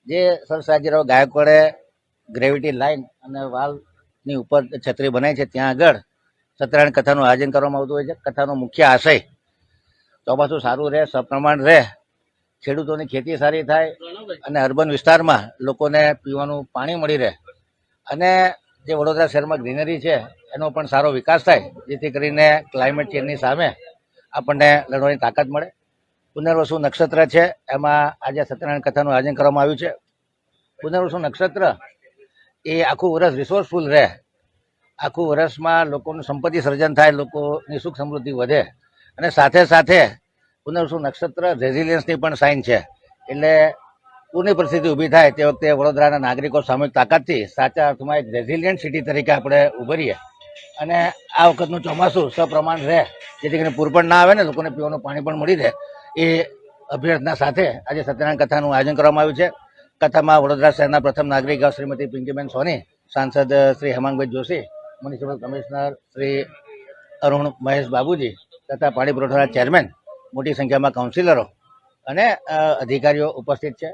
જે sir Sayajirao ગાયકવાડે gravity line અને વાલની ઉપર છત્રી બનાવી છે ત્યાં આગળ સત્યનારાયણ કથાનું આયોજન કરવામાં આવતું હોય છે. કથાનો મુખ્ય આશય ચોમાસું સારું રહે, સપ્રમાણ રહે, ખેડૂતોની ખેતી સારી થાય અને અર્બન વિસ્તારમાં લોકોને પીવાનું પાણી મળી રહે અને જે વડોદરા શહેરમાં ગ્રીનરી છે એનો પણ સારો વિકાસ થાય, જેથી કરીને ક્લાઇમેટ ચેન્જની સામે આપણને લડવાની તાકાત મળે. પુનર્વસુ નક્ષત્ર છે, એમાં આજે સત્યનારાયણ કથાનું આયોજન કરવામાં આવ્યું છે. પુનર્વસુ નક્ષત્ર એ આખું વર્ષ રિસોર્સફુલ રહે, આખું વર્ષમાં લોકોનું સંપત્તિ સર્જન થાય, લોકોની સુખ સમૃદ્ધિ વધે અને સાથે સાથે પુનર્વસુ નક્ષત્ર રેઝિલિયન્સની પણ સાઇન છે. એટલે પૂરની પરિસ્થિતિ ઊભી થાય તે વખતે વડોદરાના નાગરિકો સામૂહિક તાકાતથી સાચા અર્થમાં એક રેઝિલિયન્ટ સિટી તરીકે આપણે ઉભરીએ અને આ વખતનું ચોમાસું સપ્રમાણ રહે, જેથી કરીને પૂર પણ ના આવે ને લોકોને પીવાનું પાણી પણ મળી રહે, એ અભ્યર્થના સાથે આજે સત્યનારાયણ કથાનું આયોજન કરવામાં આવ્યું છે. કથામાં વડોદરા શહેરના પ્રથમ નાગરિક શ્રીમતી પિંકીબેન સોની, સાંસદ શ્રી હેમાંગભાઈ જોશી, મ્યુનિસિપલ કમિશનર શ્રી અરુણ મહેશ બાબુજી તથા પાણી પુરવઠાના ચેરમેન, મોટી સંખ્યામાં કાઉન્સિલરો અને અધિકારીઓ ઉપસ્થિત છે.